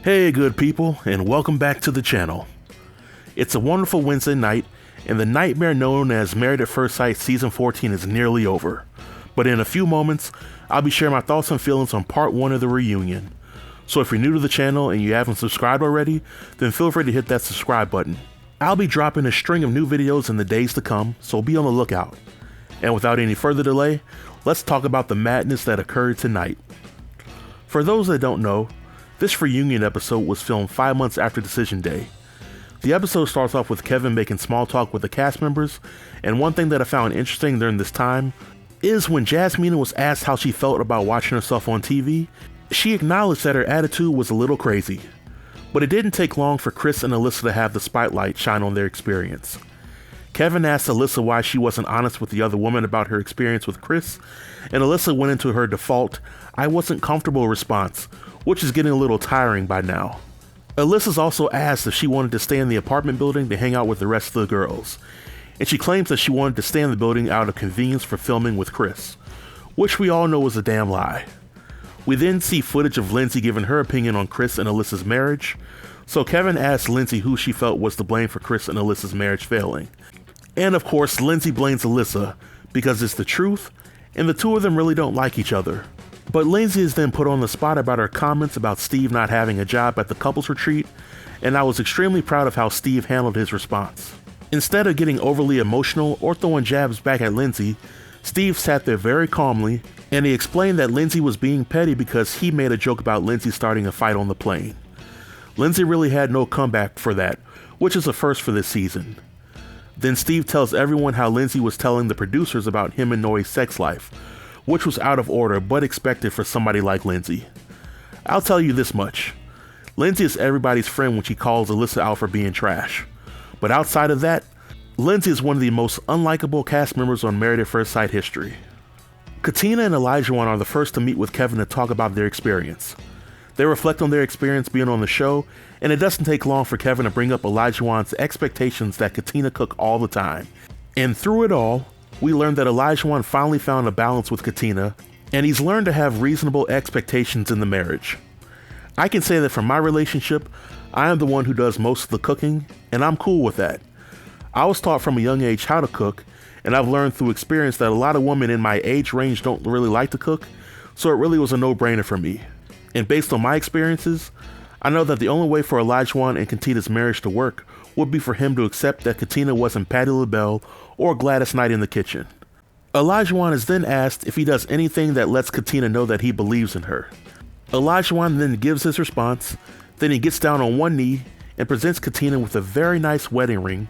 Hey good people, and welcome back to the channel. It's a wonderful Wednesday night, and the nightmare known as Married at First Sight Season 14 is nearly over. But in a few moments, I'll be sharing my thoughts and feelings on part 1 of the reunion. So if you're new to the channel and you haven't subscribed already, then feel free to hit that subscribe button. I'll be dropping a string of new videos in the days to come, so be on the lookout. And without any further delay, let's talk about the madness that occurred tonight. For those that don't know, this reunion episode was filmed 5 months after Decision Day. The episode starts off with Kevin making small talk with the cast members, and one thing that I found interesting during this time is when Jasmina was asked how she felt about watching herself on TV, she acknowledged that her attitude was a little crazy. But it didn't take long for Chris and Alyssa to have the spotlight shine on their experience. Kevin asked Alyssa why she wasn't honest with the other woman about her experience with Chris, and Alyssa went into her default, "I wasn't comfortable" response, which is getting a little tiring by now. Alyssa's also asked if she wanted to stay in the apartment building to hang out with the rest of the girls, and she claims that she wanted to stay in the building out of convenience for filming with Chris, which we all know is a damn lie. We then see footage of Lindsey giving her opinion on Chris and Alyssa's marriage, so Kevin asked Lindsey who she felt was to blame for Chris and Alyssa's marriage failing. And of course, Lindsey blames Alyssa because it's the truth, and the two of them really don't like each other. But Lindsey is then put on the spot about her comments about Steve not having a job at the couples retreat, and I was extremely proud of how Steve handled his response. Instead of getting overly emotional or throwing jabs back at Lindsey, Steve sat there very calmly, and he explained that Lindsey was being petty because he made a joke about Lindsey starting a fight on the plane. Lindsey really had no comeback for that, which is a first for this season. Then Steve tells everyone how Lindsey was telling the producers about him and Noi's sex life, which was out of order but expected for somebody like Lindsey. I'll tell you this much. Lindsey is everybody's friend when she calls Alyssa out for being trash. But outside of that, Lindsey is one of the most unlikable cast members on Married at First Sight history. Katina and Olajuwon are the first to meet with Kevin to talk about their experience. They reflect on their experience being on the show, and it doesn't take long for Kevin to bring up Olajuwon's expectations that Katina cook all the time. And through it all, we learned that Olajuwon finally found a balance with Katina, and he's learned to have reasonable expectations in the marriage. I can say that for my relationship, I am the one who does most of the cooking, and I'm cool with that. I was taught from a young age how to cook, and I've learned through experience that a lot of women in my age range don't really like to cook, so it really was a no-brainer for me. And based on my experiences, I know that the only way for Olajuwon and Katina's marriage to work would be for him to accept that Katina wasn't Patti LaBelle or Gladys Knight in the kitchen. Olajuwon is then asked if he does anything that lets Katina know that he believes in her. Olajuwon then gives his response, then he gets down on one knee and presents Katina with a very nice wedding ring,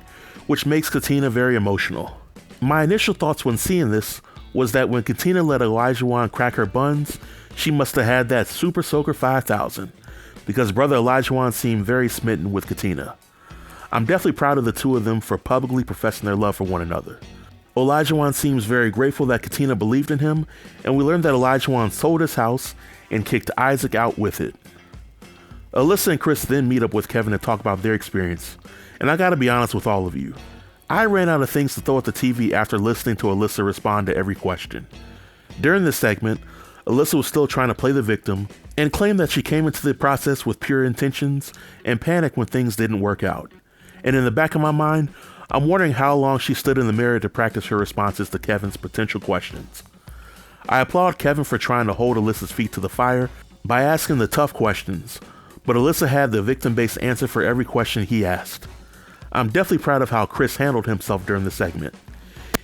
which makes Katina very emotional. My initial thoughts when seeing this was that when Katina let Olajuwon crack her buns, she must have had that Super Soaker 5000, because brother Olajuwon seemed very smitten with Katina. I'm definitely proud of the two of them for publicly professing their love for one another. Olajuwon seems very grateful that Katina believed in him, and we learned that Olajuwon sold his house and kicked Isaac out with it. Alyssa and Chris then meet up with Kevin to talk about their experience, and I gotta be honest with all of you. I ran out of things to throw at the TV after listening to Alyssa respond to every question. During this segment, Alyssa was still trying to play the victim and claimed that she came into the process with pure intentions and panicked when things didn't work out. And in the back of my mind, I'm wondering how long she stood in the mirror to practice her responses to Kevin's potential questions. I applaud Kevin for trying to hold Alyssa's feet to the fire by asking the tough questions, but Alyssa had the victim-based answer for every question he asked. I'm definitely proud of how Chris handled himself during the segment.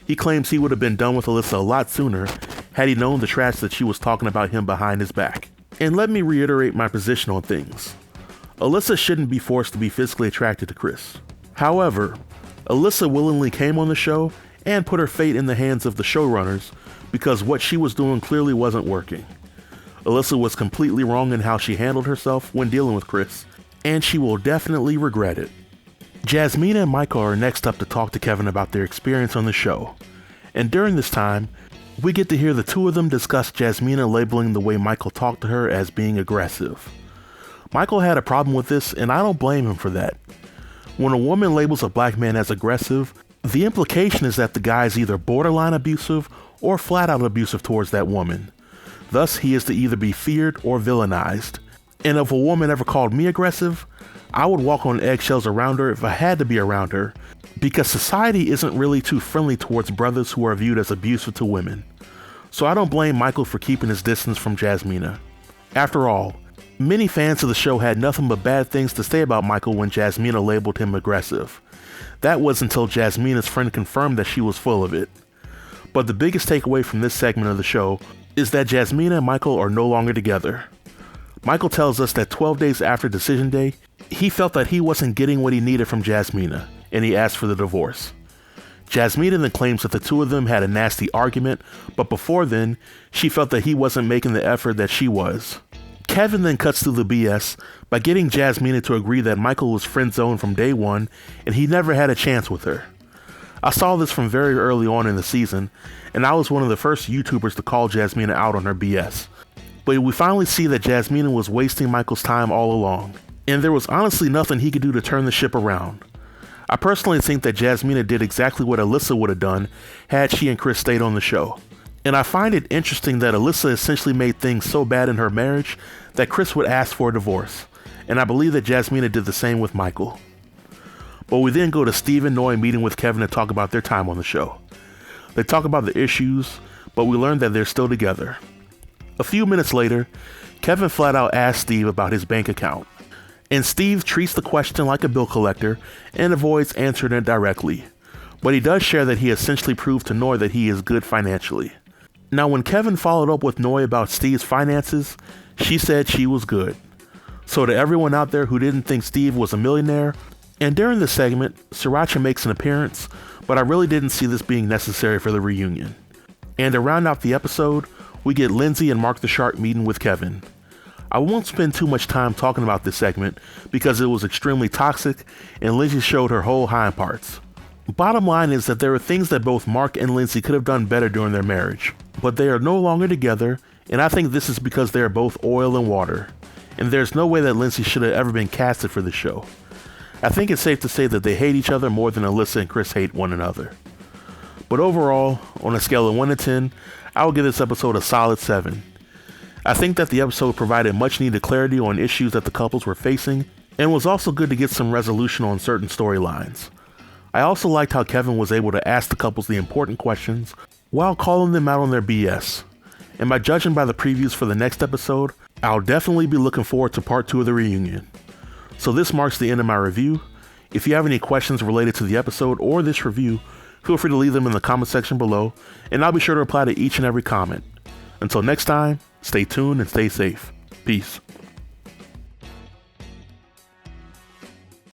He claims he would have been done with Alyssa a lot sooner had he known the trash that she was talking about him behind his back. And let me reiterate my position on things. Alyssa shouldn't be forced to be physically attracted to Chris. However, Alyssa willingly came on the show and put her fate in the hands of the showrunners because what she was doing clearly wasn't working. Alyssa was completely wrong in how she handled herself when dealing with Chris, and she will definitely regret it. Jasmina and Michael are next up to talk to Kevin about their experience on the show, and during this time, we get to hear the two of them discuss Jasmina labeling the way Michael talked to her as being aggressive. Michael had a problem with this, and I don't blame him for that. When a woman labels a black man as aggressive, the implication is that the guy is either borderline abusive or flat out abusive towards that woman. Thus, he is to either be feared or villainized. And if a woman ever called me aggressive, I would walk on eggshells around her if I had to be around her, because society isn't really too friendly towards brothers who are viewed as abusive to women. So I don't blame Michael for keeping his distance from Jasmina. After all, many fans of the show had nothing but bad things to say about Michael when Jasmina labeled him aggressive. That was until Jasmina's friend confirmed that she was full of it. But the biggest takeaway from this segment of the show is that Jasmina and Michael are no longer together. Michael tells us that 12 days after decision day, he felt that he wasn't getting what he needed from Jasmina, and he asked for the divorce. Jasmina then claims that the two of them had a nasty argument, but before then, she felt that he wasn't making the effort that she was. Kevin then cuts through the BS by getting Jasmina to agree that Michael was friend-zoned from day one, and he never had a chance with her. I saw this from very early on in the season, and I was one of the first YouTubers to call Jasmina out on her BS. But we finally see that Jasmina was wasting Michael's time all along, and there was honestly nothing he could do to turn the ship around. I personally think that Jasmina did exactly what Alyssa would have done had she and Chris stayed on the show. And I find it interesting that Alyssa essentially made things so bad in her marriage that Chris would ask for a divorce, and I believe that Jasmina did the same with Michael. But we then go to Steve and Noi meeting with Kevin to talk about their time on the show. They talk about the issues, but we learn that they're still together. A few minutes later, Kevin flat out asks Steve about his bank account, and Steve treats the question like a bill collector and avoids answering it directly, but he does share that he essentially proved to Noi that he is good financially. Now, when Kevin followed up with Noi about Steve's finances, she said she was good. So to everyone out there who didn't think Steve was a millionaire, and during the segment, Sriracha makes an appearance, but I really didn't see this being necessary for the reunion. And to round out the episode, we get Lindsey and Mark the Shark meeting with Kevin. I won't spend too much time talking about this segment because it was extremely toxic and Lindsey showed her whole hind parts. Bottom line is that there are things that both Mark and Lindsey could have done better during their marriage, but they are no longer together, and I think this is because they are both oil and water, and there's no way that Lindsey should have ever been casted for the show. I think it's safe to say that they hate each other more than Alyssa and Chris hate one another. But overall, on a scale of 1 to 10, I will give this episode a solid 7. I think that the episode provided much needed clarity on issues that the couples were facing, and was also good to get some resolution on certain storylines. I also liked how Kevin was able to ask the couples the important questions while calling them out on their BS. And by judging by the previews for the next episode, I'll definitely be looking forward to part 2 of the reunion. So this marks the end of my review. If you have any questions related to the episode or this review, feel free to leave them in the comment section below, and I'll be sure to reply to each and every comment. Until next time, stay tuned and stay safe. Peace.